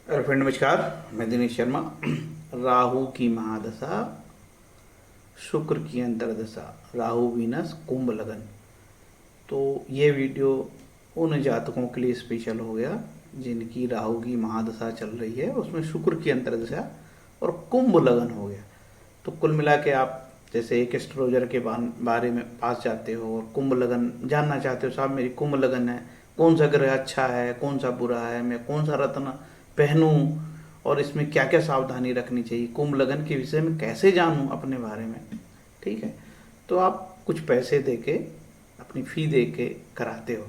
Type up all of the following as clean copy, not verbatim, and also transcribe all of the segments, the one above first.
Hello friend, नमस्कार। मैं दिनेश शर्मा। राहु की महादशा, शुक्र की अंतर्दशा, राहु वीनस कुंभ लगन। तो ये वीडियो उन जातकों के लिए स्पेशल हो गया जिनकी राहु की महादशा चल रही है, उसमें शुक्र की अंतर्दशा और कुंभ लगन हो गया। तो कुल मिला के आप जैसे एक एस्ट्रोलॉजर के बारे में पास जाते हो और कुंभ लगन जानना चाहते हो, साहब मेरी कुंभ लगन है, कौन सा ग्रह अच्छा है, कौन सा बुरा है, मैं कौन सा रत्न पहनूं और इसमें क्या क्या सावधानी रखनी चाहिए, कुंभ लगन के विषय में कैसे जानूं अपने बारे में। ठीक है, तो आप कुछ पैसे दे के, अपनी फ़ी दे के कराते हो।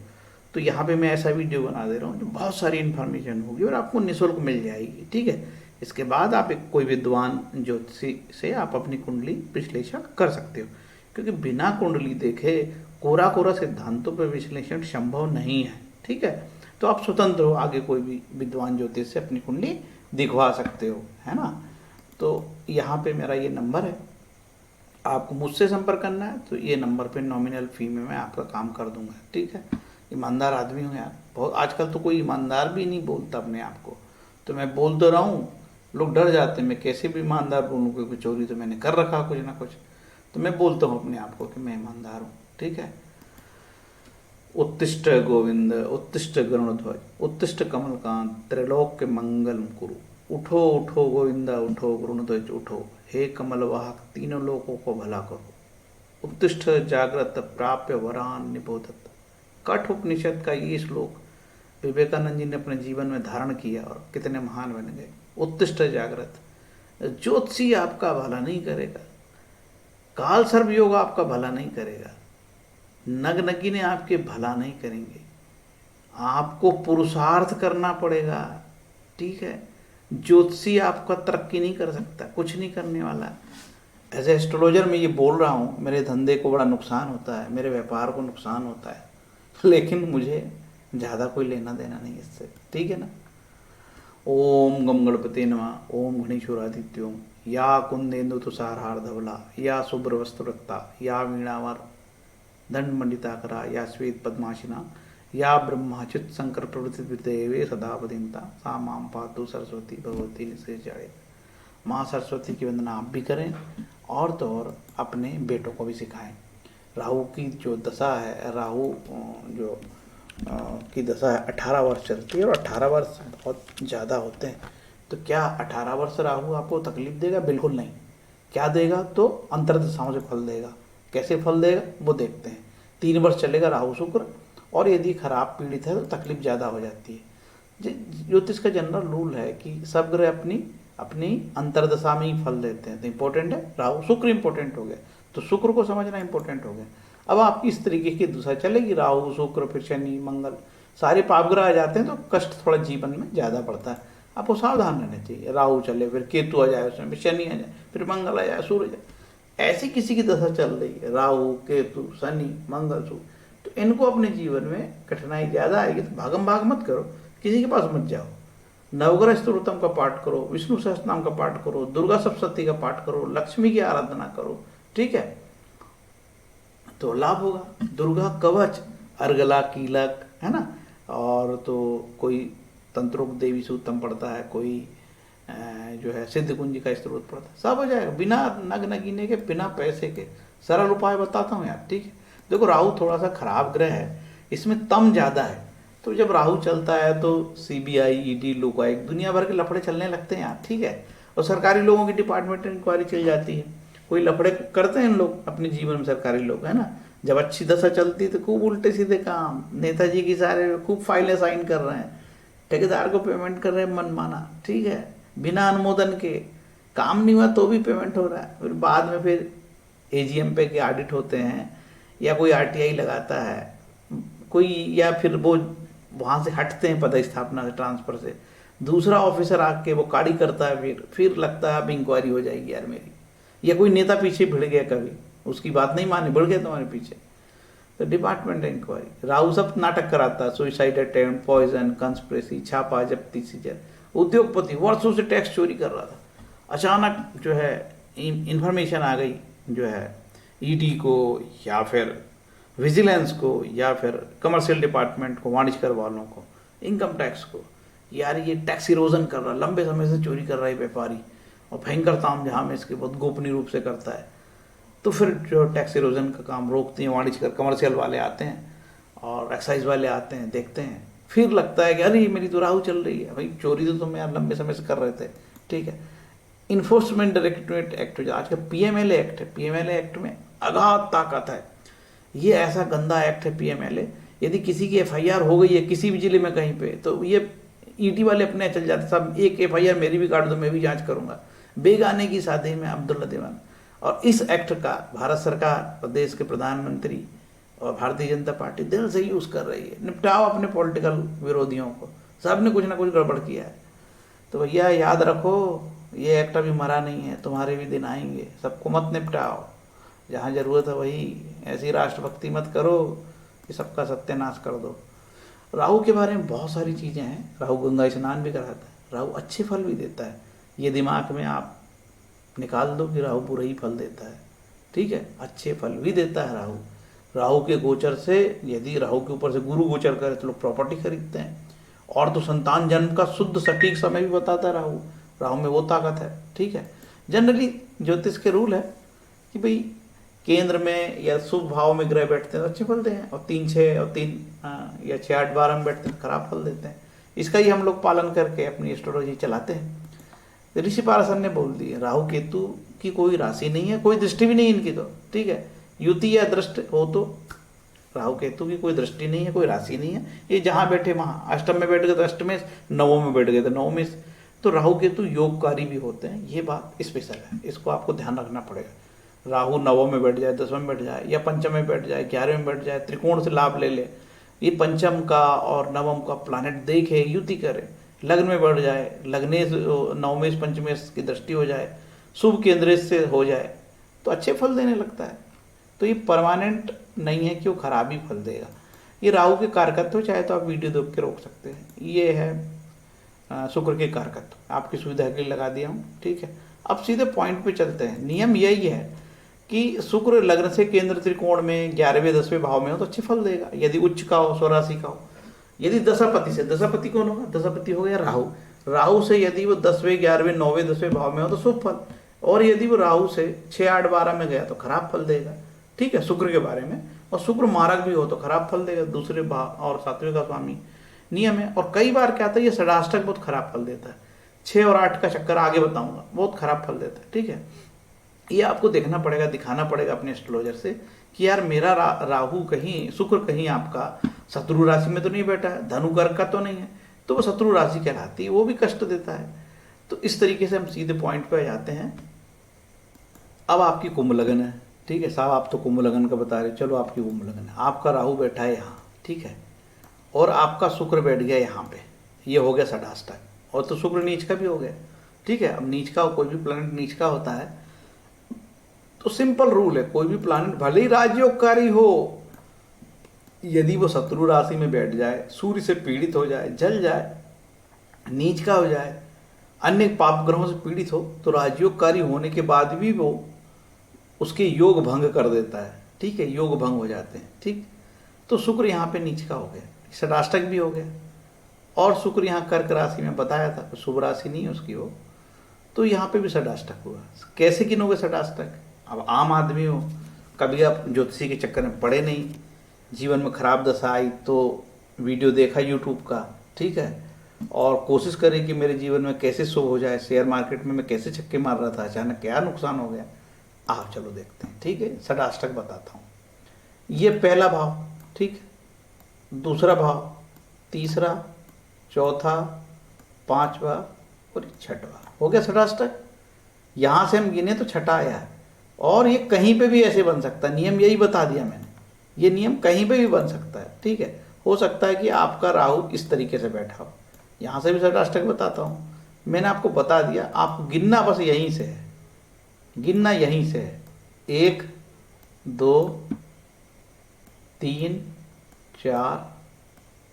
तो यहाँ पे मैं ऐसा वीडियो बना दे रहा हूँ जो बहुत सारी इन्फॉर्मेशन होगी और आपको निःशुल्क मिल जाएगी। ठीक है, इसके बाद आप एक कोई विद्वान ज्योतिषी से आप अपनी कुंडली विश्लेषण कर सकते हो, क्योंकि बिना कुंडली देखे कोरा कोरा सिद्धांतों पर विश्लेषण संभव नहीं है। ठीक है, तो आप स्वतंत्र हो, आगे कोई भी विद्वान ज्योतिष से अपनी कुंडली दिखवा सकते हो, है ना। तो यहाँ पे मेरा ये नंबर है, आपको मुझसे संपर्क करना है तो ये नंबर पे नॉमिनल फ़ी में मैं आपका काम कर दूंगा। ठीक है, ईमानदार आदमी हूँ यार, बहुत। आजकल तो कोई ईमानदार भी नहीं बोलता अपने आप को, तो मैं बोल तो रहा हूँ, लोग डर जाते हैं मैं कैसे भी ईमानदार बोलूँ, क्योंकि चोरी तो मैंने कर रखा कुछ ना कुछ। तो मैं बोलता हूँ अपने आप को कि मैं ईमानदार हूँ। ठीक है, उत्तिष्ठ गोविंद, उत्तिष्ठ गरुणध्वज, उत्तिष्ठ कमलकांत, त्रैलोक्य मंगलम कुरु। उठो उठो गोविंदा उठो, गरुणध्वज उठो, हे कमल वाहक तीनों लोकों को भला करो। उत्तिष्ठ जागृत प्राप्य वरान निबोधत। कठ उपनिषद का ये श्लोक विवेकानंद जी ने अपने जीवन में धारण किया और कितने महान बन गए। उत्तिष्ठ जागृत, ज्योतिषी आपका भला नहीं करेगा, काल सर्व योग आपका भला नहीं करेगा, नग नगीने आपके भला नहीं करेंगे, आपको पुरुषार्थ करना पड़ेगा। ठीक है, ज्योतिषी आपका तरक्की नहीं कर सकता, कुछ नहीं करने वाला। एज ए एस्ट्रोलॉजर मैं ये बोल रहा हूँ, मेरे धंधे को बड़ा नुकसान होता है, मेरे व्यापार को नुकसान होता है, लेकिन मुझे ज़्यादा कोई लेना देना नहीं इससे। ठीक है ना। ओम गम गणपते नमः, ओम गणेशोरादित्योम, या कुंदेन्दु तुषारहार धवला, या शुभ्र वस्त्रवत्ता, या वीणावर दंड मंडिताकरा, या श्वेत पद्माशिना, या ब्रह्माच्युत शंकर प्रवृत्ति देवे सदा बदिंता, सा माम पातु सरस्वती भगवती निशेष जाए। माँ सरस्वती की वंदना आप भी करें और तो और अपने बेटों को भी सिखाएं। राहु की जो दशा है, राहु जो की दशा है 18 वर्ष चलती है और 18 वर्ष बहुत ज़्यादा होते हैं। तो क्या 18 वर्ष राहु आपको तकलीफ देगा? बिल्कुल नहीं। क्या देगा? तो अंतर्दशाओं से फल देगा। कैसे फल देगा वो देखते हैं। 3 वर्ष चलेगा राहु शुक्र, और यदि खराब पीड़ित है तो तकलीफ ज़्यादा हो जाती है। ज्योतिष का जनरल रूल है कि सब ग्रह अपनी अपनी अंतर्दशा में ही फल देते हैं। तो इंपॉर्टेंट है राहु शुक्र, इंपॉर्टेंट हो गया, तो शुक्र को समझना इंपॉर्टेंट हो गया। अब आपकी इस तरीके की दशा चलेगी, राहु शुक्र फिर शनि मंगल, सारे पापग्रह आ जाते हैं तो कष्ट थोड़ा जीवन में ज़्यादा पड़ता है। आपको सावधान रहना चाहिए। राहु चले, फिर केतु आ जाए, उसमें फिर शनि आ जाए, फिर मंगल आ जाए, सूर्य आ जाए, ऐसी किसी की दशा चल रही है, राहु केतु शनि मंगल सूर्य, तो इनको अपने जीवन में कठिनाई ज़्यादा आएगी। तो भागम भाग मत करो, किसी के पास मत जाओ। नवग्रह स्तोत्रम का पाठ करो, विष्णु सहस्त्रनाम का पाठ करो, दुर्गा सप्तशती का पाठ करो, लक्ष्मी की आराधना करो। ठीक है, तो लाभ होगा। दुर्गा कवच, अर्गला कीलक, है ना। और तो कोई तंत्रों देवी सूक्तम पढ़ता है, कोई जो है सिद्ध कुंज का स्त्रोत पढ़ता है, सब हो जाएगा बिना नग नगीने के, बिना पैसे के। सरल उपाय बताता हूँ यार। ठीक है, देखो राहु थोड़ा सा खराब ग्रह है, इसमें तम ज़्यादा है। तो जब राहु चलता है तो सीबीआई ईडी लोकायुक्त दुनिया भर के लफड़े चलने लगते हैं यार। ठीक है, और सरकारी लोगों की डिपार्टमेंट इंक्वायरी चल जाती है। कोई लफड़े करते हैं लोग अपने जीवन में, सरकारी लोग, है ना। जब अच्छी दशा चलती है तो खूब उल्टे सीधे काम, नेताजी की सारे खूब फाइलें साइन कर रहे हैं, ठेकेदार को पेमेंट कर रहे हैं मनमाना। ठीक है, बिना अनुमोदन के, काम नहीं हुआ तो भी पेमेंट हो रहा है। फिर बाद में फिर एजीएम पे के ऑडिट होते हैं, या कोई आरटीआई लगाता है कोई, या फिर वो वहाँ से हटते हैं पदस्थापना से, ट्रांसफ़र से, दूसरा ऑफिसर आके वो काड़ी करता है, फिर लगता है अब इंक्वायरी हो जाएगी यार मेरी। या कोई नेता पीछे भिड़ गया, कभी उसकी बात नहीं मानी, बढ़ गया तुम्हारे पीछे, तो डिपार्टमेंट इंक्वायरी। राहु सब नाटक कराता है, सुइसाइड अटेम्प्ट, पॉइजन, कंस्पिरेसी, छापा जब्ती, सीजन। उद्योगपति वर्षों से टैक्स चोरी कर रहा था, अचानक जो है इंफॉर्मेशन आ गई, जो है ईडी को या फिर विजिलेंस को या फिर कमर्शियल डिपार्टमेंट को, वाणिज्यकर वालों को, इनकम टैक्स को, यार ये टैक्स इरोजन कर रहा है, लंबे समय से चोरी कर रहा है व्यापारी और भयंकर तामझाम इसके बहुत गोपनीय रूप से करता है। तो फिर जो टैक्स इरोजन का काम रोकते हैं, वाणिज्य कमर्शियल वाले आते हैं और एक्साइज वाले आते हैं, देखते हैं, फिर लगता है कि अरे मेरी तो राहु चल रही है, भाई चोरी तो तुम यार लंबे समय से कर रहे थे, ठीक है। इन्फोर्समेंट डायरेक्टरेट एक्ट जो आज का पीएमएलए एक्ट है, पीएमएलए एक्ट में अगाध ताकत है। ये ऐसा गंदा एक्ट है पीएमएलए, यदि किसी की एफआईआर हो गई है किसी भी जिले में कहीं पे, तो ये ईटी वाले अपने चल जाते, सब एक एफआईआर मेरी भी काट दो, मैं भी जांच करूंगा, बेगाने की शादी में अब्दुल्ला दीवान। और इस एक्ट का भारत सरकार और देश के प्रधानमंत्री और भारतीय जनता पार्टी दिल से यूज कर रही है। निपटाओ अपने पॉलिटिकल विरोधियों को, सब ने कुछ ना कुछ गड़बड़ किया है। तो भैया याद रखो, ये एक्ट अभी मरा नहीं है, तुम्हारे भी दिन आएंगे, सबको मत निपटाओ, जहाँ जरूरत है वही, ऐसी राष्ट्रभक्ति मत करो कि सबका सत्यानाश कर दो। राहु के बारे में बहुत सारी चीज़ें हैं। राहु गंगा स्नान भी कराता है, राहु अच्छे फल भी देता है, ये दिमाग में आप निकाल दो कि राहु बुरा ही फल देता है, ठीक है, अच्छे फल भी देता है राहु। राहु के गोचर से, यदि राहु के ऊपर से गुरु गोचर करे तो लोग प्रॉपर्टी खरीदते हैं, और तो संतान जन्म का शुद्ध सटीक समय भी बताता है राहु, राहु में वो ताकत है, ठीक है। जनरली ज्योतिष के रूल है कि भाई केंद्र में या शुभ भाव में ग्रह बैठते हैं तो अच्छे फल देते हैं, और 3-6 और 3 या 6-8-12 में बैठते हैं खराब फल देते हैं। इसका ही हम लोग पालन करके अपनी एस्ट्रोलॉजी चलाते हैं। ऋषि पाराशर ने बोल दिया राहु केतु की कोई राशि नहीं है, कोई दृष्टि भी नहीं इनकी, तो ठीक है, युति या दृष्ट हो तो राहु केतु की कोई दृष्टि नहीं है, कोई राशि नहीं है, ये जहां बैठे वहां, अष्टम में बैठ गए तो अष्टमेश, नवों में बैठ गए तो नवमेश, तो राहु केतु योगकारी भी होते हैं। ये बात स्पेशल है, इसको आपको ध्यान रखना पड़ेगा। राहु नवों में बैठ जाए, 10वें में बैठ जाए, या पंचम में बैठ जाए, 11वें में बैठ जाए, त्रिकोण से लाभ ले ले, ये पंचम का और नवम का प्लानेट देखे, युति करे, लग्न में बढ़ जाए, लग्नेश नवमेश पंचमेश की दृष्टि हो जाए, शुभ केंद्रेश से हो जाए, तो अच्छे फल देने लगता है। तो ये परमानेंट नहीं है कि वो खराब ही फल देगा। ये राहु के कारकत्व, चाहे तो आप वीडियो देख के रोक सकते हैं। ये है शुक्र के कारकत्व, आपकी सुविधा के लिए लगा दिया हूँ, ठीक है। अब सीधे पॉइंट पे चलते हैं। नियम यही है कि शुक्र लग्न से केंद्र त्रिकोण में 11वें 10वें भाव में हो तो अच्छे फल देगा, यदि उच्च का हो, स्वराशि का हो। यदि दशापति से, दशापति कौन होगा, दशापति हो गया राहु, राहु से यदि वो 10वें 11वें 9वें 10वें भाव में हो तो शुभ फल, और यदि वो राहु से 6-8-12 में गया तो खराब फल देगा, ठीक है, शुक्र के बारे में। और शुक्र मारक भी हो तो खराब फल देगा, दूसरे भाव और 7वें का स्वामी, नियम है। और कई बार क्या आता है, ये षडाष्टक बहुत खराब फल देता है, 6 और 8 का चक्कर आगे बताऊंगा, बहुत खराब फल देता है, ठीक है। ये आपको देखना पड़ेगा, दिखाना पड़ेगा अपने एस्ट्रोलॉजर से कि यार मेरा राहु कहीं, शुक्र कहीं आपका शत्रु राशि में तो नहीं बैठा है, धनु कर्क का तो नहीं है, तो वो शत्रु राशि कहलाती है, वो भी कष्ट देता है। तो इस तरीके से हम सीधे पॉइंट पे आ जाते हैं। अब आपकी कुंभ लगन है, ठीक है साहब, आप तो कुंभ लगन का बता रहे, चलो आपकी कुंभ लगन है, आपका राहु बैठा है यहाँ, ठीक है, और आपका शुक्र बैठ गया यहाँ पे, ये हो गया षडाष्टक, और तो शुक्र नीच का भी हो गया, ठीक है। अब नीच का, कोई भी प्लैनेट नीच का होता है तो सिंपल रूल है, कोई भी प्लैनेट भले ही राजयोगकारी हो, यदि वो शत्रु राशि में बैठ जाए, सूर्य से पीड़ित हो जाए, जल जाए, नीच का हो जाए, अन्य पाप ग्रहों से पीड़ित हो, तो राजयोगकारी होने के बाद भी वो उसके योग भंग कर देता है, ठीक है, योग भंग हो जाते हैं, ठीक। तो शुक्र यहाँ पे नीच का हो गया, षडाष्टक भी हो गया, और शुक्र यहाँ कर्क राशि में बताया था, शुभ राशि नहीं है उसकी वो, तो यहाँ पे भी षडाष्टक हुआ। कैसे गिनोगे षडाष्टक? अब आम आदमी हो, कभी आप ज्योतिषी के चक्कर में पड़े नहीं, जीवन में खराब दशा आई तो वीडियो देखा यूट्यूब का, ठीक है, और कोशिश करें कि मेरे जीवन में कैसे शुभ हो जाए, शेयर मार्केट में मैं कैसे छक्के मार रहा था, अचानक क्या नुकसान हो गया, आप चलो देखते हैं, ठीक है। षडाष्टक बताता हूँ। ये पहला भाव, ठीक, दूसरा भाव, तीसरा, चौथा, पांचवा और छठवा, हो गया षडाष्टक। यहाँ से हम गिने तो छठा आया है, और ये कहीं पे भी ऐसे बन सकता है, नियम यही बता दिया मैंने, ये नियम कहीं पे भी बन सकता है, ठीक है। हो सकता है कि आपका राहु इस तरीके से बैठा हो, यहाँ से भी षडाष्टक बताता हूँ, मैंने आपको बता दिया, आपको गिनना बस यहीं से है, गिनना यहीं से है, 1 2 3 4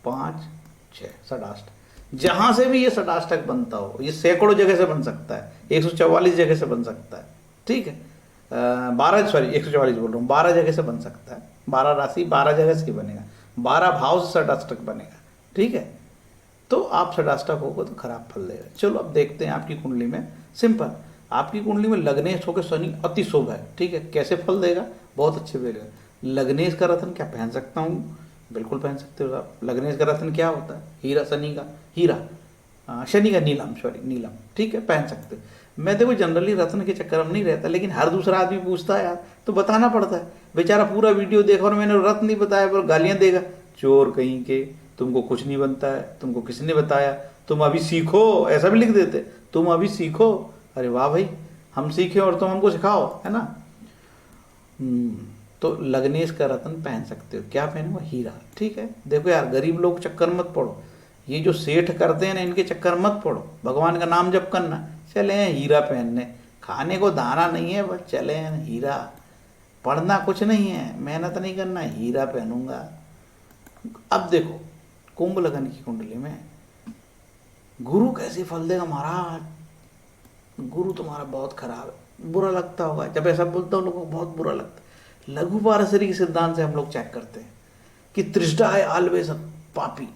5 6 षडाष्टक। जहां से भी ये षडाष्टक बनता हो, ये सैकड़ों जगह से बन सकता है, 144 जगह से बन सकता है, ठीक है, 144 बोल रहा हूँ, 12 जगह से बन सकता है, 12 राशि 12 जगह से ही बनेगा, 12 भाव से षडाष्टक बनेगा, ठीक है। तो आप षडाष्टक होगा तो खराब फल देगा। चलो अब देखते हैं आपकी कुंडली में। सिंपल, आपकी कुंडली में लग्नेश होकर शनि अति शुभ है, ठीक है। कैसे फल देगा? बहुत अच्छे देगा। लग्नेश का रत्न क्या पहन सकता हूँ? बिल्कुल पहन सकते हो आप। लग्नेश का रत्न क्या होता है? हीरा, शनि का हीरा, शनि का नीलम, सॉरी नीलम, ठीक है, पहन सकते हो। मैं देखो जनरली रत्न के चक्कर में नहीं रहता, लेकिन हर दूसरा आदमी पूछता है यार, तो बताना पड़ता है। बेचारा पूरा वीडियो देखा और मैंने रत्न नहीं बताया पर गालियां देगा, चोर कहीं के, तुमको कुछ नहीं बनता है, तुमको किसने बताया, तुम अभी सीखो, ऐसा भी लिख देते, तुम अभी सीखो। अरे वाह भाई, हम सीखे और तुम हमको सिखाओ, है ना। तो लग्नेश का रत्न पहन सकते हो। क्या पहनो? हीरा, ठीक है। देखो यार, गरीब लोग चक्कर मत पड़ो, ये जो सेठ करते हैं ना, इनके चक्कर मत पड़ो। भगवान का नाम जप करना, चले हैं हीरा पहनने, खाने को दाना नहीं है बस चले हैं हीरा। पढ़ना कुछ नहीं है, मेहनत नहीं करना, हीरा पहनूंगा। अब देखो कुंभ लगन की कुंडली में गुरु कैसे फल देगा महाराज? गुरु तुम्हारा बहुत खराब है, बुरा लगता होगा जब ऐसा बोलता हूँ, लोगों को बहुत बुरा लगता है। लघु पारसरी के सिद्धांत से हम लोग चेक करते हैं कि त्रिष्ठा है ऑलवेज पापी,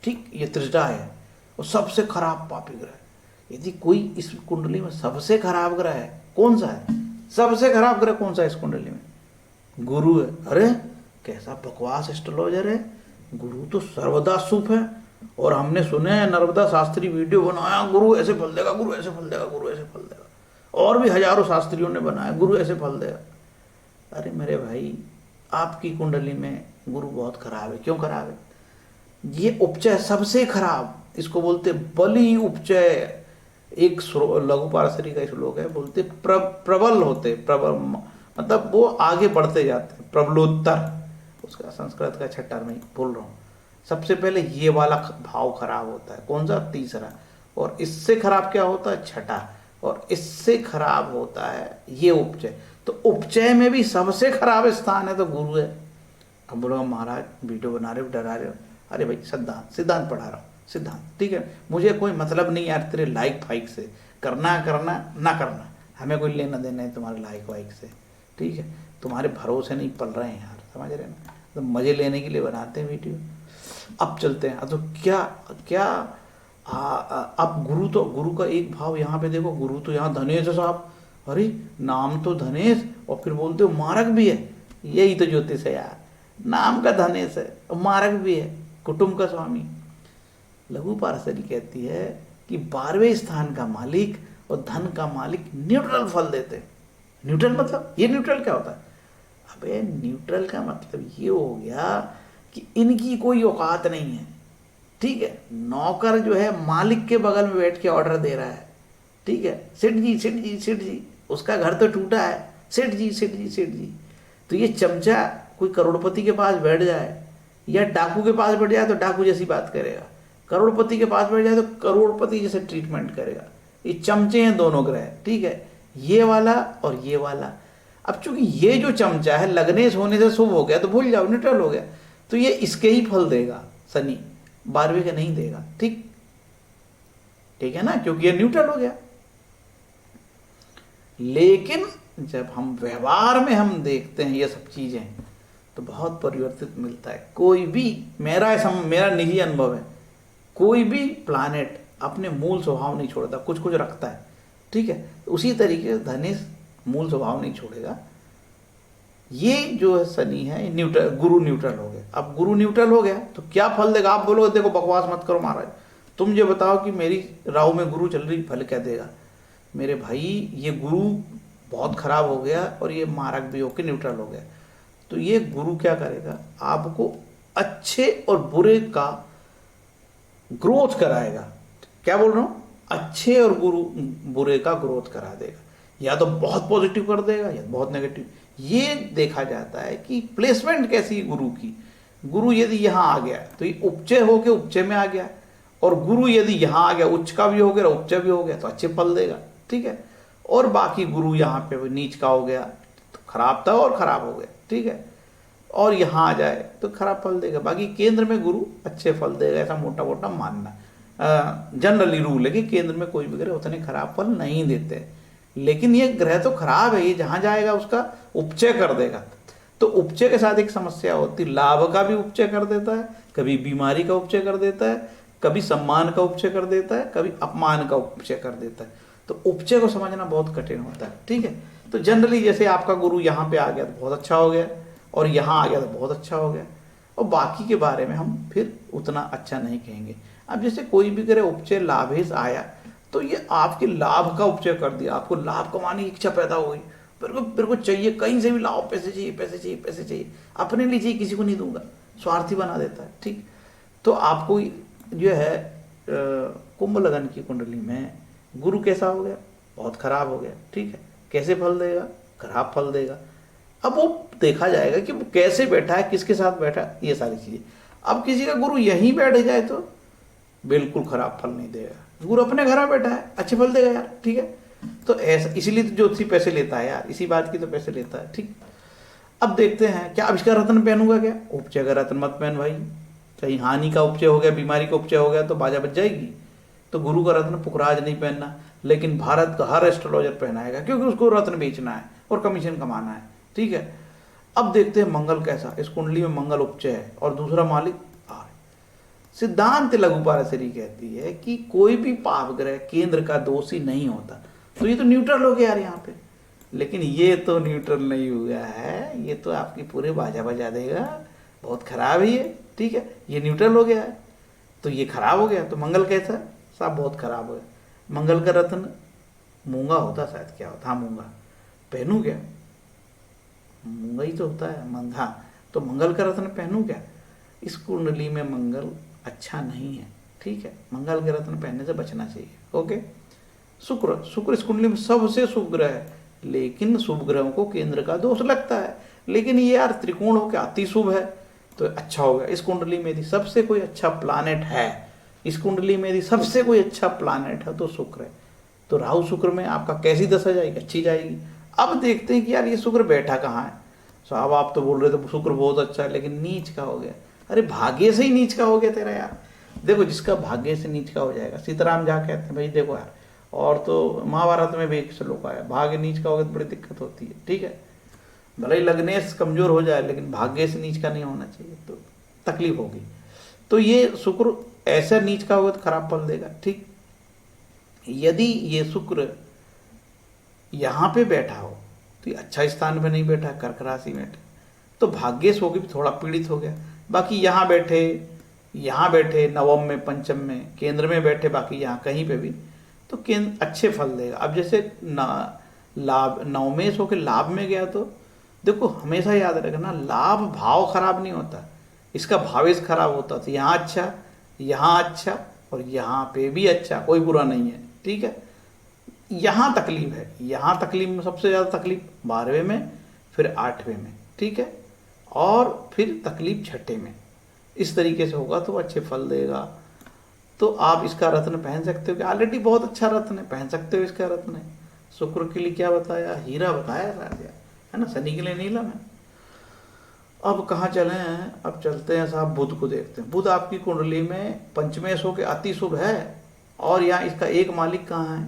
ठीक, ये त्रिष्ठा है और सबसे खराब पापी ग्रह। यदि कोई इस कुंडली में सबसे खराब ग्रह है, कौन सा है सबसे खराब ग्रह? कौन सा है इस कुंडली में? गुरु है। अरे कैसा बकवास एस्ट्रोलॉजर है, गुरु तो सर्वदा शुभ है। और हमने सुने हैं नर्मदा शास्त्री वीडियो बनाया, गुरु ऐसे फल देगा, गुरु ऐसे फल देगा, गुरु ऐसे फल देगा। और भी हजारों शास्त्रियों ने बनाया, गुरु ऐसे फल देगा। अरे मेरे भाई, आपकी कुंडली में गुरु बहुत खराब है। क्यों खराब है? ये उपचय सबसे खराब, इसको बोलते बलि उपचय। एक लघु पारसरी का श्लोक है, बोलते प्रबल होते, प्रबल मतलब वो आगे बढ़ते जाते, प्रबलोत्तर, उसका संस्कृत का छठा मैं बोल रहा हूँ। सबसे पहले ये वाला भाव खराब होता है, कौन सा? तीसरा। और इससे खराब क्या होता है? छठा। और इससे खराब होता है ये उपचय। तो उपचय में भी सबसे खराब स्थान है तो गुरु है। अब बोलो महाराज वीडियो बना रहे हो, डरा रहे हो। अरे भाई सिद्धांत, सिद्धांत पढ़ा रहा हूँ, सिद्धांत, ठीक है। मुझे कोई मतलब नहीं यार तेरे लाइक फाइक से, करना ना करना, हमें कोई लेना देना है तुम्हारे लाइक वाइक से, ठीक है। तुम्हारे भरोसे नहीं पल रहे हैं यार, समझ रहे हैं ना, तो मजे लेने के लिए बनाते हैं वीडियो। अब चलते हैं। तो क्या क्या अब गुरु का एक भाव यहाँ पे देखो, गुरु तो यहाँ धनेश है साहब। अरे नाम तो धनेश और फिर बोलते हो मारक भी है। यही तो ज्योतिष है यार, नाम का धनेश है और मारक भी है, कुटुंब का स्वामी। लघु पारसरी कहती है कि 12वें स्थान का मालिक और धन का मालिक न्यूट्रल फल देते। न्यूट्रल मतलब, ये न्यूट्रल क्या होता है? अबे न्यूट्रल का मतलब ये हो गया कि इनकी कोई औकात नहीं है, ठीक है। नौकर जो है मालिक के बगल में बैठ के ऑर्डर दे रहा है, ठीक है। सेठ जी सेठ जी सेठ जी, उसका घर तो टूटा है, सेठ जी सेठ जी सेठ जी। तो ये चमचा कोई करोड़पति के पास बैठ जाए या डाकू के पास बैठ जाए तो डाकू जैसी बात करेगा, करोड़पति के पास बैठ जाए तो करोड़पति जैसे ट्रीटमेंट करेगा। ये चमचे हैं दोनों ग्रह, ठीक है, ये वाला और ये वाला। अब चूंकि ये जो चमचा है लग्नेश होने से शुभ हो गया तो भूल जाओ, न्यूट्रल हो गया, तो ये इसके ही फल देगा, शनि 12वें का नहीं देगा, ठीक ठीक है ना, क्योंकि ये न्यूट्रल हो गया। लेकिन जब हम व्यवहार में हम देखते हैं ये सब चीजें तो बहुत परिवर्तित मिलता है। कोई भी, मेरा निजी अनुभव है, कोई भी प्लानेट अपने मूल स्वभाव नहीं छोड़ता, कुछ कुछ रखता है, ठीक है। उसी तरीके से धनेश मूल स्वभाव नहीं छोड़ेगा। ये जो है शनि है न्यूट्रल, गुरु न्यूट्रल हो गया। अब गुरु न्यूट्रल हो गया तो क्या फल देगा? आप बोलो देखो बकवास मत करो महाराज, तुम ये बताओ कि मेरी राहु में गुरु चल रही, फल क्या देगा? मेरे भाई ये गुरु बहुत खराब हो गया और ये मारक भी होकर न्यूट्रल हो गया। तो ये गुरु क्या करेगा? आपको अच्छे और बुरे का ग्रोथ कराएगा। क्या बोल रहा हूं? अच्छे और बुरे का ग्रोथ करा देगा, या तो बहुत पॉजिटिव कर देगा या बहुत नेगेटिव। ये देखा जाता है कि प्लेसमेंट कैसी है गुरु की। गुरु यदि यहाँ आ गया तो ये उपचय होके उपचय में आ गया, और गुरु यदि यहाँ आ गया उच्च का भी हो गया उपचय भी हो गया तो अच्छे फल देगा, ठीक है। और बाकी गुरु यहाँ पे नीच का हो गया तो खराब था और खराब हो गया, ठीक है। और यहाँ आ जाए तो खराब फल देगा। बाकी केंद्र में गुरु अच्छे फल देगा, ऐसा मोटा मोटा मानना जनरली रूल है कि केंद्र में कोई भी ग्रह उतने खराब फल नहीं देते। लेकिन ये ग्रह तो खराब है, ये जहां जाएगा उसका उपचय कर देगा। तो उपचय के साथ एक समस्या होती, लाभ का भी उपचय कर देता है, कभी बीमारी का उपचय कर देता है, कभी सम्मान का उपचय कर देता है, कभी अपमान का उपचय कर देता है। तो उपचय को समझना बहुत कठिन होता है, ठीक है। तो जनरली जैसे आपका गुरु यहाँ पे आ गया तो बहुत अच्छा हो गया, और यहाँ आ गया तो बहुत अच्छा हो गया, और बाकी के बारे में हम फिर उतना अच्छा नहीं कहेंगे। अब जैसे कोई भी करे उपचय लाभेश आया, तो ये आपके लाभ का उपचय कर दिया, आपको लाभ कमाने की इच्छा पैदा हो गई, मेरे को चाहिए, कहीं से भी लाओ, पैसे चाहिए, पैसे चाहिए, पैसे चाहिए, अपने लिए चाहिए, किसी को नहीं दूंगा, स्वार्थी बना देता है, ठीक। तो आपको जो है कुंभ लगन की कुंडली में गुरु कैसा हो गया, बहुत खराब हो गया, ठीक है। कैसे फल देगा, खराब फल देगा। अब वो देखा जाएगा कि वो कैसे बैठा है, किसके साथ बैठा है, ये सारी चीजें। अब किसी का गुरु यहीं बैठ जाए तो बिल्कुल खराब फल नहीं देगा, गुरु अपने घर में बैठा है अच्छे फल देगा यार, ठीक है। तो ऐसा इसीलिए तो ज्योतिषी पैसे लेता है यार, इसी बात की तो पैसे लेता है, ठीक। अब देखते हैं, क्या अब इसका रत्न पहनूंगा क्या, उपचय का रत्न मत पहन भाई। कहीं हानि का उपचय हो गया, बीमारी का उपचय हो गया तो बाजा बज जाएगी। तो गुरु का रत्न पुखराज नहीं पहनना, लेकिन भारत का हर एस्ट्रोलॉजर पहनाएगा, क्योंकि उसको रत्न बेचना है और कमीशन कमाना है, ठीक है। अब देखते हैं मंगल कैसा, इस कुंडली में मंगल उपचय है और दूसरा मालिक आर्य। सिद्धांत लघु पाराशरी कहती है कि कोई भी पाप ग्रह केंद्र का दोषी नहीं होता। तो ये तो न्यूट्रल हो गया यार यहाँ पे, लेकिन ये तो न्यूट्रल नहीं हुआ है, ये तो आपकी पूरे बाजा बजा देगा, बहुत खराब ही है, ठीक है। ये न्यूट्रल हो गया है तो ये खराब हो गया। तो मंगल कैसा, साहब बहुत खराब हो गया। मंगल का रत्न मूंगा होता, शायद क्या होता, हाँ मूंगा पहनूं क्या, मूंगा ही तो होता है हाँ। तो मंगल का रत्न पहनूं क्या, इस कुंडली में मंगल अच्छा नहीं है, ठीक है। मंगल के रत्न पहनने से बचना चाहिए, ओके। शुक्र इस कुंडली में सबसे शुभ ग्रह है, लेकिन शुभ ग्रहों को केंद्र का दोष लगता है, लेकिन ये यार त्रिकोण होकर अति शुभ है तो अच्छा होगा। इस कुंडली में यदि सबसे कोई अच्छा प्लानेट है, इस कुंडली में यदि सबसे कोई अच्छा प्लानेट है तो शुक्र है। तो राहु शुक्र में आपका कैसी दशा जाएगी, अच्छी जाएगी। अब देखते हैं कि यार ये शुक्र बैठा कहाँ है। साहब आप तो बोल रहे थे शुक्र बहुत अच्छा है, लेकिन नीच का हो गया। अरे भाग्य से ही नीच का हो गया तेरा यार। देखो जिसका भाग्य से नीच का हो जाएगा, सीताराम जहाँ कहते हैं भाई देखो यार, और तो महाभारत में भी एक श्लोक आया, भाग्य नीच का हो गया तो बड़ी दिक्कत होती है, ठीक है। भले ही लग्नेश कमजोर हो जाए, लेकिन भाग्य से नीच का नहीं होना चाहिए, तो तकलीफ होगी। तो ये शुक्र ऐसा नीच का होगा तो खराब फल देगा, ठीक। यदि ये शुक्र यहाँ पे बैठा हो तो ये अच्छा स्थान पे नहीं बैठा, कर्क राशि में बैठा, तो भाग्यश होगी थोड़ा पीड़ित हो गया। बाकी यहाँ बैठे नवम में, पंचम में, केंद्र में बैठे, बाकी यहाँ कहीं पे भी तो केंद्र अच्छे फल देगा। अब जैसे लाभ नवमेश होकर लाभ में गया तो देखो हमेशा याद रखना, लाभ भाव खराब नहीं होता, इसका भावेश खराब होता। तो यहाँ अच्छा और यहाँ पे भी अच्छा, कोई बुरा नहीं है, ठीक है। यहाँ तकलीफ है, यहाँ तकलीफ में सबसे ज़्यादा तकलीफ 12वें में, फिर 8वें में, ठीक है, और फिर तकलीफ 6ठे में। इस तरीके से होगा तो अच्छे फल देगा। तो आप इसका रत्न पहन सकते हो, कि ऑलरेडी बहुत अच्छा रत्न है, पहन सकते हो इसका रत्न है। शुक्र के लिए क्या बताया, हीरा बताया राजा, है ना, शनि के लिए नीलम है। अब कहाँ चले हैं, अब चलते हैं साहब बुध को देखते हैं। बुध आपकी कुंडली में पंचमेश होकर अति शुभ है, और यहाँ इसका एक मालिक कहाँ है,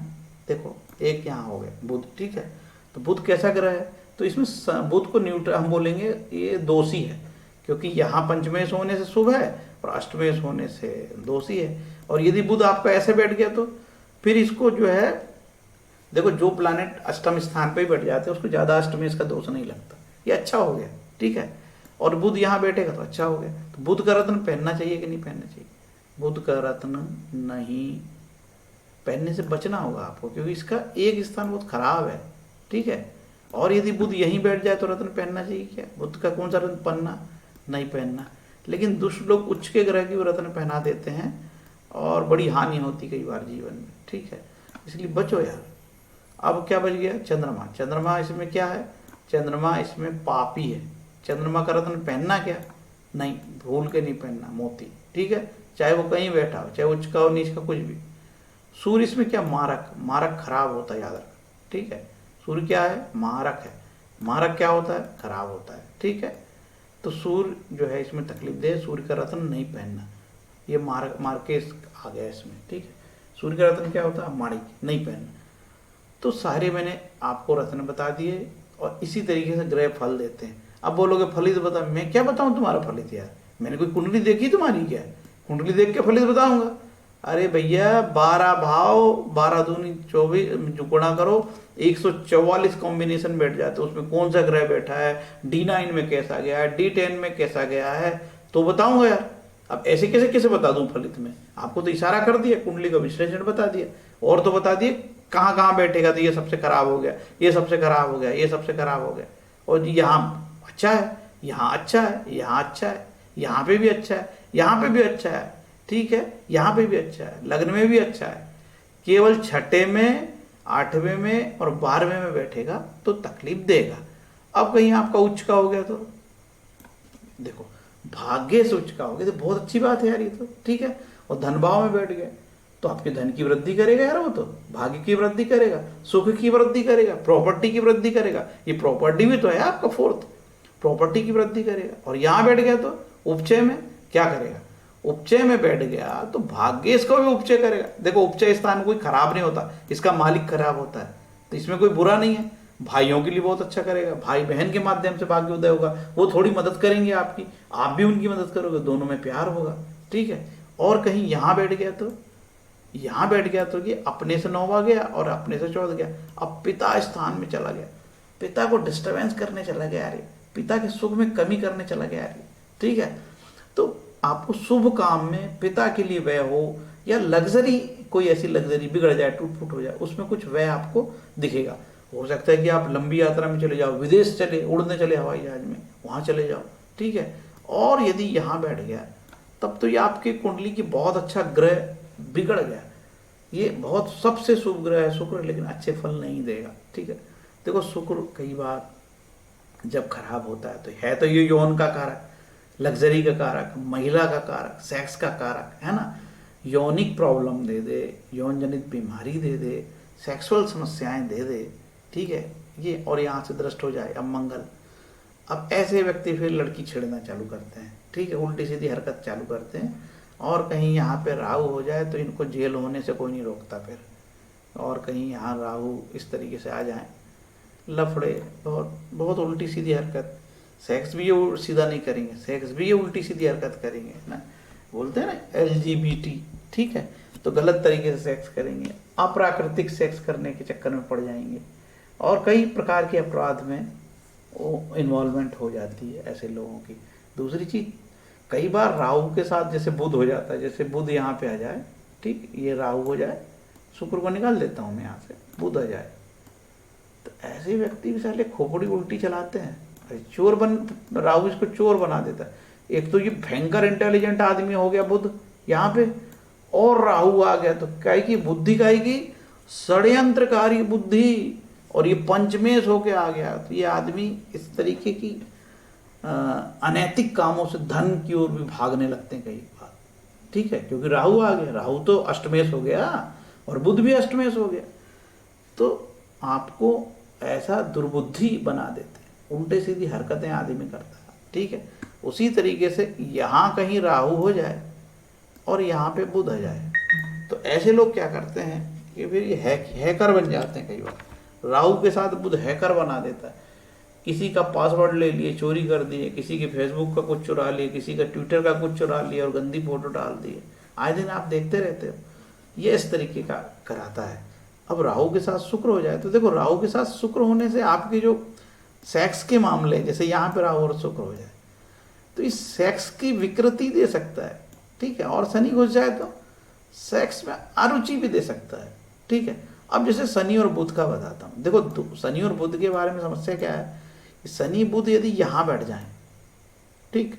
देखो एक यहाँ हो गया बुध, ठीक है। तो बुध कैसा ग्रह है, तो इसमें बुध को न्यूट्रल हम बोलेंगे, ये दोषी है, क्योंकि यहाँ पंचमेश होने से शुभ है और अष्टमेश होने से दोषी है। और यदि बुध आपका ऐसे बैठ गया तो फिर इसको जो है, देखो जो प्लैनेट अष्टम स्थान पे ही बैठ जाते हैं उसको ज़्यादा अष्टमेश का दोष नहीं लगता, ये अच्छा हो गया, ठीक है। और बुध यहाँ बैठेगा तो अच्छा हो गया। तो बुध का रत्न पहनना चाहिए कि नहीं पहनना चाहिए, बुध का रत्न नहीं पहनने से बचना होगा आपको, क्योंकि इसका एक स्थान बहुत खराब है, ठीक है। और यदि बुध यहीं बैठ जाए तो रत्न पहनना चाहिए क्या, बुध का कौन सा रत्न पहनना, नहीं पहनना। लेकिन दुष्ट लोग उच्च के ग्रह की रत्न पहना देते हैं और बड़ी हानि होती कई बार जीवन में, ठीक है, इसलिए बचो यार। अब क्या बच गया, चंद्रमा। चंद्रमा इसमें क्या है, चंद्रमा इसमें पापी है। चंद्रमा का रत्न पहनना क्या, नहीं, भूल के नहीं पहनना, मोती, ठीक है, चाहे वो कहीं बैठा हो, चाहे उच्च का हो नीच का, कुछ भी। सूर्य इसमें क्या, मारक खराब होता है, याद रख, ठीक है। सूर्य क्या है, मारक है, मारक क्या होता है, खराब होता है, ठीक है। तो सूर्य जो है इसमें तकलीफ दे, सूर्य का रत्न नहीं पहनना, ये मार्केस आ गया इसमें, ठीक है। सूर्य का रत्न क्या होता है, माणिक, नहीं पहनना। तो सारे मैंने आपको रत्न बता दिए और इसी तरीके से ग्रह फल देते हैं। अब बोलोगे फलित बता, मैं क्या बताऊं तुम्हारा फलित यार, मैंने कोई कुंडली देखी तुम्हारी क्या, कुंडली देख के फलित बताऊंगा। अरे भैया 12 भाव, 12 दूनी 24, जो गुणा करो 144 कॉम्बिनेशन बैठ जाते, तो उसमें कौन सा ग्रह बैठा है, D9 में कैसा गया है, D10 में कैसा गया है, तो बताऊंगा यार। अब ऐसे कैसे कैसे बता दूं फलित में, आपको तो इशारा कर दिया, कुंडली का विश्लेषण बता दिया, और तो बता दिए कहाँ कहाँ बैठेगा, तो ये सबसे खराब हो गया, ये सबसे खराब हो गया, ये सबसे खराब हो गया, और यहाँ अच्छा है, यहाँ अच्छा है, यहाँ अच्छा है, यहाँ पे भी अच्छा है, यहाँ पे भी अच्छा है, ठीक है, यहाँ पे भी अच्छा है, लग्न में भी अच्छा है, केवल छठे में, 8वें में और 12वें में बैठेगा तो तकलीफ देगा। अब कहीं आपका उच्च का हो गया तो देखो, भाग्य से उच्च का हो गया तो बहुत अच्छी बात है यार, ये तो ठीक है, और धन भाव में बैठ गए तो आपके धन की वृद्धि करेगा यार, वो तो भाग्य की वृद्धि करेगा, सुख की वृद्धि करेगा, प्रॉपर्टी की वृद्धि करेगा, ये प्रॉपर्टी भी तो है आपका फोर्थ, प्रॉपर्टी की वृद्धि करेगा। और यहाँ बैठ गया तो उपचय में क्या करेगा, उपचय में बैठ गया तो भाग्य इसको भी उपचय करेगा। देखो उपचय स्थान कोई खराब नहीं होता, इसका मालिक खराब होता है, तो इसमें कोई बुरा नहीं है। भाइयों के लिए बहुत अच्छा करेगा, भाई बहन के माध्यम से भाग्य उदय होगा, वो थोड़ी मदद करेंगे आपकी, आप भी उनकी मदद करोगे, दोनों में प्यार होगा, ठीक है। और कहीं यहाँ बैठ गया तो, यहाँ बैठ गया तो ये अपने से 9वां गया और अपने से 14 गया, अब पिता स्थान में चला गया, पिता को डिस्टर्बेंस करने चला गया यार, पिता के सुख में कमी करने चला गया यार, ठीक है। तो आपको शुभ काम में पिता के लिए व्यय हो, या लग्जरी, कोई ऐसी लग्जरी बिगड़ जाए, टूट फूट हो जाए, उसमें कुछ व्यय आपको दिखेगा। हो सकता है कि आप लंबी यात्रा में चले जाओ, विदेश चले, उड़ने चले हवाई जहाज में, वहाँ चले जाओ, ठीक है। और यदि यहाँ बैठ गया तब तो ये आपकी कुंडली की बहुत अच्छा ग्रह बिगड़ गया, ये बहुत सबसे शुभ ग्रह है शुक्र, लेकिन अच्छे फल नहीं देगा, ठीक है। देखो शुक्र कई बार जब खराब होता है तो ये यौन का कारक, लग्जरी का कारक, महिला का कारक, सेक्स का कारक, है ना, यौनिक प्रॉब्लम दे दे, यौन जनित बीमारी दे दे, सेक्सुअल समस्याएं दे दे, ठीक है ये, और यहाँ से दृष्ट हो जाए अब मंगल, अब ऐसे व्यक्ति फिर लड़की छेड़ना चालू करते हैं, ठीक है, उल्टी सीधी हरकत चालू करते हैं। और कहीं यहाँ पे राहु हो जाए तो इनको जेल होने से कोई नहीं रोकता फिर, और कहीं यहाँ राहु इस तरीके से आ जाए, लफड़े, बहुत बहुत उल्टी सीधी हरकत, सेक्स भी ये सीधा नहीं करेंगे, सेक्स भी ये उल्टी सीधी हरकत करेंगे ना, बोलते हैं ना LGBT, ठीक है, तो गलत तरीके से सेक्स करेंगे, अप्राकृतिक सेक्स करने के चक्कर में पड़ जाएंगे, और कई प्रकार के अपराध में वो इन्वॉल्वमेंट हो जाती है ऐसे लोगों की। दूसरी चीज, कई बार राहु के साथ जैसे बुध हो जाता है, जैसे बुध यहाँ पे आ जाए, ठीक, ये राहु हो जाए, शुक्र को निकाल देता हूँ मैं यहाँ से, बुध आ जाए, तो ऐसे व्यक्ति भी साले खोपड़ी उल्टी चलाते हैं, चोर बन, राहु इसको चोर बना देता है। एक तो ये भयंकर इंटेलिजेंट आदमी हो गया बुध यहाँ पे, और राहु आ गया तो काय की बुद्धि, काय की षड्यंत्रकारी बुद्धि, और ये पंचमेश होके आ गया, तो ये आदमी इस तरीके की अनैतिक कामों से धन की ओर भी भागने लगते हैं कई बार, ठीक है, क्योंकि राहु आ गया, राहु तो अष्टमेश हो गया और बुध भी अष्टमेश हो गया, तो आपको ऐसा दुर्बुद्धि बना देते हैं, उल्टे सीधी हरकतें आदमी करता है, ठीक है। उसी तरीके से यहाँ कहीं राहु हो जाए और यहाँ पे बुध आ जाए, तो ऐसे लोग क्या करते हैं कि फिर ये हैकर बन जाते हैं। कई बार राहु के साथ बुध हैकर बना देता है, किसी का पासवर्ड ले लिए, चोरी कर दिए, किसी के फेसबुक का कुछ चुरा लिए, किसी का ट्विटर का कुछ चुरा लिया और गंदी फोटो डाल दिए, आए दिन आप देखते रहते हो, ये इस तरीके का कराता है। अब राहु के साथ शुक्र हो जाए तो देखो, राहु के साथ शुक्र होने से आपके जो सेक्स के मामले, जैसे यहाँ पे राहु और शुक्र हो जाए तो इस सेक्स की विकृति दे सकता है, ठीक है, और शनि घुस जाए तो सेक्स में अरुचि भी दे सकता है, ठीक है। अब जैसे शनि और बुध का बताता हूँ, देखो शनि और बुध के बारे में समस्या क्या है, शनि बुध यदि यहाँ बैठ जाए, ठीक,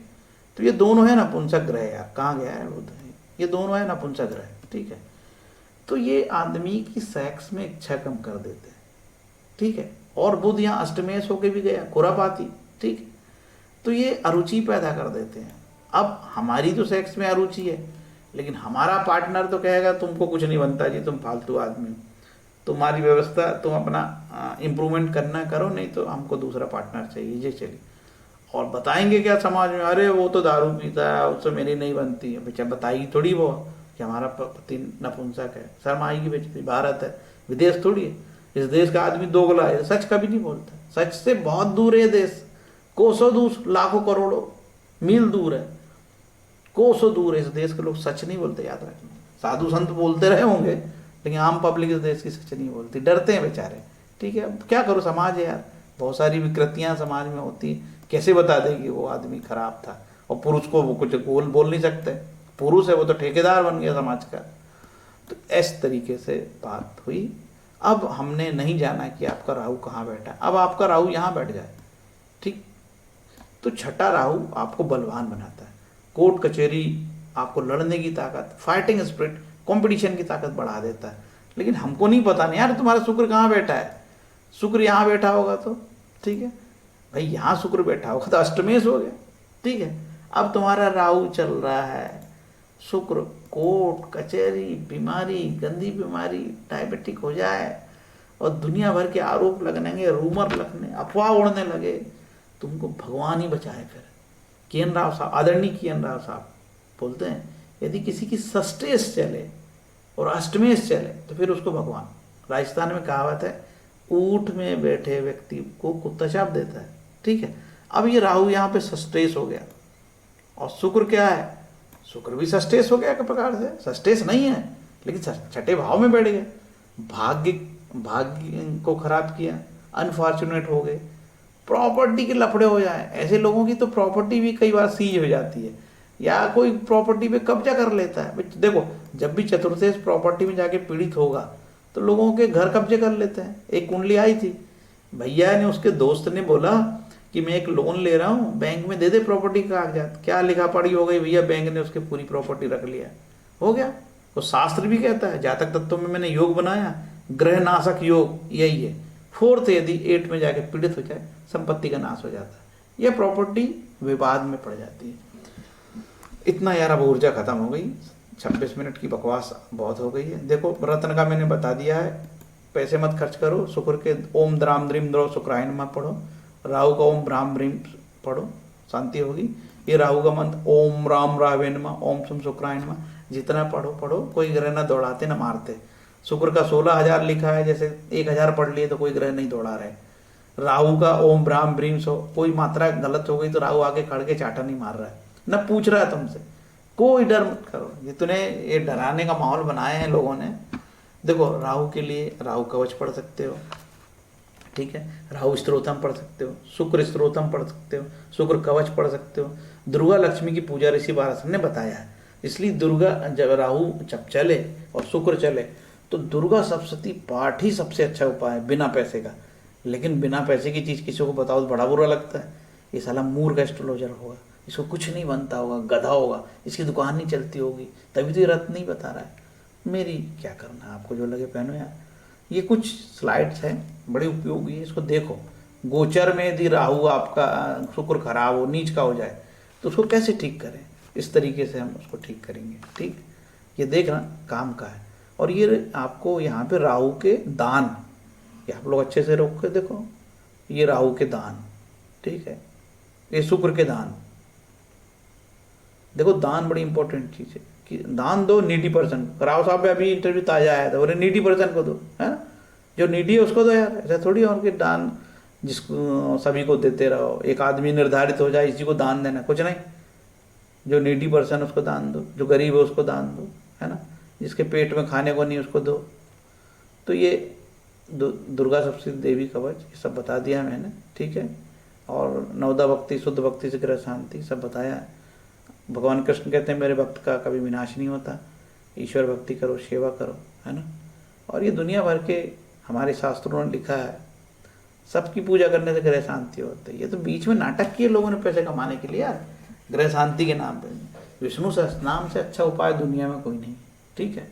तो ये दोनों है नपुंसक ग्रह यार, कहाँ गया है बुध, ये दोनों है नपुंसक ग्रह, ठीक है, तो ये आदमी की सेक्स में इच्छा कम कर देते हैं, ठीक है, और बुध यहाँ अष्टमेश होके भी गया, खुरापाती, ठीक, तो ये अरुचि पैदा कर देते हैं। अब हमारी तो सेक्स में अरुचि है, लेकिन हमारा पार्टनर तो कहेगा तुमको कुछ नहीं बनता जी, तुम फालतू आदमी हो, तुम्हारी व्यवस्था तुम अपना इम्प्रूवमेंट करना करो, नहीं तो हमको दूसरा पार्टनर चाहिए, ये चलिए। और बताएंगे क्या समाज में, अरे वो तो दारू पीता है, उससे मेरी नहीं बनती है, बेचा बताएगी थोड़ी वो कि हमारा पति नपुंसक है, शर्म आएगी बेचारी, भारत है, विदेश थोड़ी है, इस देश का आदमी दोगला है, सच कभी नहीं बोलता, सच से बहुत दूर है देश, कोसों दूर, लाखों करोड़ों मील दूर है, कोसों दूर है इस देश के लोग, सच नहीं बोलते, याद रखना, साधु संत बोलते रहे होंगे, लेकिन आम पब्लिक इस देश की सच नहीं बोलती, डरते हैं बेचारे। ठीक है, अब क्या करो, समाज है यार, बहुत सारी विकृतियां समाज में होती, कैसे बता देगी वो आदमी खराब था। और पुरुष को वो कुछ बोल नहीं सकते, पुरुष है वो तो ठेकेदार बन गया समाज का। तो इस तरीके से बात हुई। अब हमने नहीं जाना कि आपका राहु कहाँ बैठा, अब आपका राहु यहाँ बैठ जाए, ठीक, तो छठा राहु आपको बलवान बनाता है, कोर्ट कचहरी, आपको लड़ने की ताकत, फाइटिंग स्पिरिट, कंपटीशन की ताकत बढ़ा देता है। लेकिन हमको नहीं पता नहीं यार तुम्हारा शुक्र कहाँ बैठा है, शुक्र यहाँ बैठा होगा तो ठीक है भाई, यहाँ शुक्र बैठा होगा तो अष्टमेश हो गया, ठीक है। अब तुम्हारा राहु चल रहा है, शुक्र, कोर्ट कचहरी, बीमारी, गंदी बीमारी, डायबिटिक हो जाए और दुनिया भर के आरोप लगने, रूमर लगने, अफवाह उड़ने लगे, तुमको भगवान ही बचाए। फिर कियन राव साहब, आदरणीय कियन राव साहब बोलते हैं, यदि किसी की षष्टेश चले और अष्टमेश चले तो फिर उसको भगवान, राजस्थान में कहावत है, ऊंट में बैठे व्यक्ति को कुत्ता चाप देता है, ठीक है। अब ये राहु यहाँ पे षष्टेश हो गया और शुक्र क्या है, शुक्र भी षष्टेश हो गया एक प्रकार से, षष्टेश नहीं है लेकिन छठे भाव में बैठ गए, भाग्य को खराब किया, अनफॉर्चुनेट हो गए, प्रॉपर्टी के लफड़े हो जाए। ऐसे लोगों की तो प्रॉपर्टी भी कई बार सीज हो जाती है या कोई प्रॉपर्टी पे कब्जा कर लेता है। देखो जब भी चतुर्थेश प्रॉपर्टी में जाके पीड़ित होगा तो लोगों के घर कब्जे कर लेते हैं। एक कुंडली आई थी, भैया ने, उसके दोस्त ने बोला कि मैं एक लोन ले रहा हूँ, बैंक में दे दे प्रॉपर्टी का कागजात। क्या लिखा पढ़ी हो गई भैया, बैंक ने उसकी पूरी प्रॉपर्टी रख लिया, हो गया। तो शास्त्र भी कहता है, जातक तत्वों में मैंने योग बनाया, ग्रह नाशक योग यही है, फोर्थ यदि 8 में जाके पीड़ित हो जाए संपत्ति का नाश हो जाता है, यह प्रॉपर्टी विवाद में पड़ जाती है। इतना यार, अब ऊर्जा खत्म हो गई, 26 मिनट की बकवास बहुत हो गई है। देखो रत्न का मैंने बता दिया है, पैसे मत खर्च करो, शुक्र के ओम द्राम द्रीम द्रव शुक्राय नमः पढ़ो, राहु का ओम ब्राह्म ब्रीम पढ़ो, शांति होगी। ये राहु का मंत्र ओम राम रावे नमः, ओम सम शुक्राय नमः, जितना पढ़ो पढ़ो, कोई ग्रह ना दौड़ाते ना मारते। शुक्र का 16,000 लिखा है, जैसे 1,000 पढ़ लिए तो कोई ग्रह नहीं दौड़ा रहे। राहु का ओम ब्राह्म ब्रीम सो, कोई मात्रा गलत हो गई तो राहु आके खड़ के चाटा नहीं मार रहा है, न पूछ रहा है तुमसे, कोई डर मत करो। जितने ये डराने का माहौल बनाए हैं लोगों ने, देखो राहु के लिए राहु कवच पढ़ सकते हो, ठीक है, राहु स्तोत्रम पढ़ सकते हो, शुक्र स्तोत्रम पढ़ सकते हो, शुक्र कवच पढ़ सकते हो। दुर्गा लक्ष्मी की पूजा ऋषि बारसन ने बताया है, इसलिए दुर्गा जब राहु जब चले और शुक्र चले तो दुर्गा सप्तशती पाठ ही सबसे अच्छा उपाय है बिना पैसे का। लेकिन बिना पैसे की चीज़ किसी को बताओ तो बड़ा बुरा लगता है, ये साला मूर्ख एस्ट्रोलॉजर होगा, इसको कुछ नहीं बनता होगा, गधा होगा, इसकी दुकान नहीं चलती होगी, तभी तो ये रत्न नहीं बता रहा है। मेरी क्या करना है, आपको जो लगे पहनो यार। ये कुछ स्लाइड्स हैं, बड़े उपयोगी है, इसको देखो। गोचर में यदि राहु आपका शुक्र खराब हो, नीच का हो जाए तो उसको कैसे ठीक करें, इस तरीके से हम उसको ठीक करेंगे, ठीक। ये देखना काम का है। और ये आपको यहाँ पे राहु के दान, ये आप लोग अच्छे से रोक के देखो, ये राहु के दान, ठीक है, ये शुक्र के दान। देखो दान बड़ी इंपॉर्टेंट चीज़ है कि दान दो नीडी पर्सन को। राव साहब पे अभी इंटरव्यू ताजा आया था, बोले नीडी पर्सन को दो, है ना, जो नीडी है उसको दो यार, ऐसा थोड़ी और कि दान जिसको सभी को देते रहो, एक आदमी निर्धारित हो जाए इसी को दान देना, कुछ नहीं। जो नीडी पर्सन उसको दान दो, जो गरीब है उसको दान दो, है ना, जिसके पेट में खाने को नहीं उसको दो। तो ये दुर्गा सप्तशती देवी कवच ये सब बता दिया मैंने, ठीक है। और नवदा भक्ति, शुद्ध भक्ति से ग्रह शांति सब बताया है। भगवान कृष्ण कहते हैं मेरे भक्त का कभी विनाश नहीं होता, ईश्वर भक्ति करो, सेवा करो, है ना। और ये दुनिया भर के हमारे शास्त्रों ने लिखा है, सबकी पूजा करने से ग्रह शांति होती है। ये तो बीच में नाटक किए लोगों ने पैसे कमाने के लिए यार, ग्रह शांति के नाम पे। विष्णु सहस्त्रनाम से अच्छा उपाय दुनिया में कोई नहीं, ठीक है।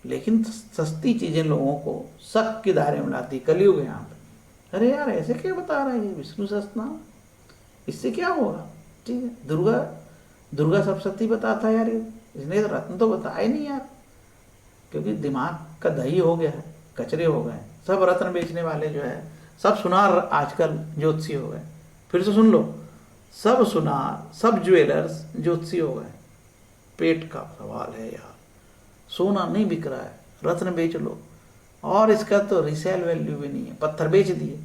लेकिन सस्ती चीज़ें लोगों को शक के दायरे में लाती, कलयुग है यहाँ पे। अरे यार ऐसे क्या बता रहे हैं, विष्णु सहस्त्रनाम इससे क्या होगा, ठीक है। दुर्गा सप्तशती बताता है यार, इसने तो रत्न तो बताया ही नहीं यार, क्योंकि दिमाग का दही हो गया है, कचरे हो गए। सब रत्न बेचने वाले जो है, सब सुनार आजकल ज्योतिषी हो गए। फिर से सुन लो, सब सुनार, सब ज्वेलर्स ज्योतिषी हो गए। पेट का सवाल है यार, सोना नहीं बिक रहा है, रत्न बेच लो। और इसका तो रिसेल वैल्यू भी नहीं है, पत्थर बेच दिए।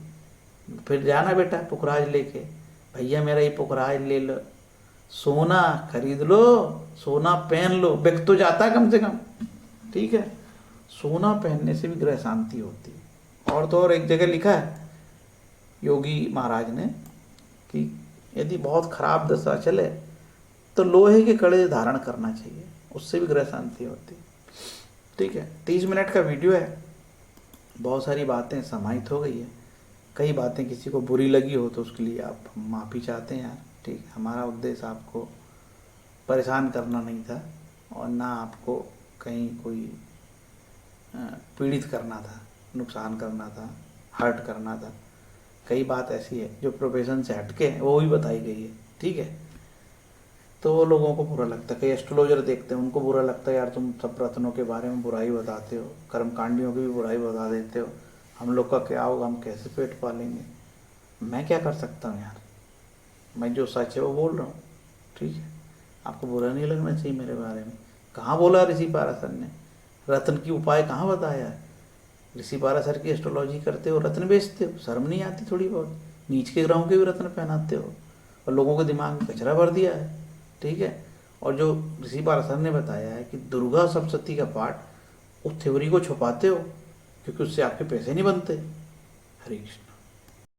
फिर जाना बेटा पुखराज लेके, भैया मेरा ये पुखराज ले लो, सोना खरीद लो, सोना पहन लो, बिक तो जाता है कम से कम, ठीक है। सोना पहनने से भी ग्रह शांति होती है। और तो और एक जगह लिखा है योगी महाराज ने कि यदि बहुत खराब दशा चले तो लोहे के कड़े धारण करना चाहिए, उससे भी ग्रह शांति होती है। ठीक है, 30 मिनट का वीडियो है, बहुत सारी बातें समाहित हो गई है। कई बातें किसी को बुरी लगी हो तो उसके लिए आप माफ़ी चाहते हैं यार। ठीक है, हमारा उद्देश्य आपको परेशान करना नहीं था और ना आपको कहीं कोई पीड़ित करना था, नुकसान करना था, हर्ट करना था। कई बात ऐसी है जो प्रोफेशन से हटके है, वो भी बताई गई है। ठीक है, तो वो लोगों को बुरा लगता है। कई एस्ट्रोलॉजर देखते हैं, उनको बुरा लगता है यार तुम सब रत्नों के बारे में बुराई बताते हो, कर्मकांडियों की भी बुराई बता देते हो, हम लोग का क्या होगा, हम कैसे पेट पालेंगे। मैं क्या कर सकता हूँ यार, मैं जो सच है वो बोल रहा हूँ। ठीक है, आपको बुरा नहीं लगना चाहिए मेरे बारे में। कहाँ बोला ऋषि पाराशर ने, रत्न की उपाय कहाँ बताया है। ऋषि पाराशर की एस्ट्रोलॉजी करते हो, रत्न बेचते हो, शर्म नहीं आती थोड़ी बहुत। नीच के ग्रहों के भी रत्न पहनाते हो और लोगों के दिमाग में कचरा भर दिया है। ठीक है, और जो ऋषि पाराशर ने बताया है कि दुर्गा सप्तशती का पाठ, उस थ्योरी को छुपाते हो क्योंकि उससे आपके पैसे नहीं बनते। हरे कृष्ण।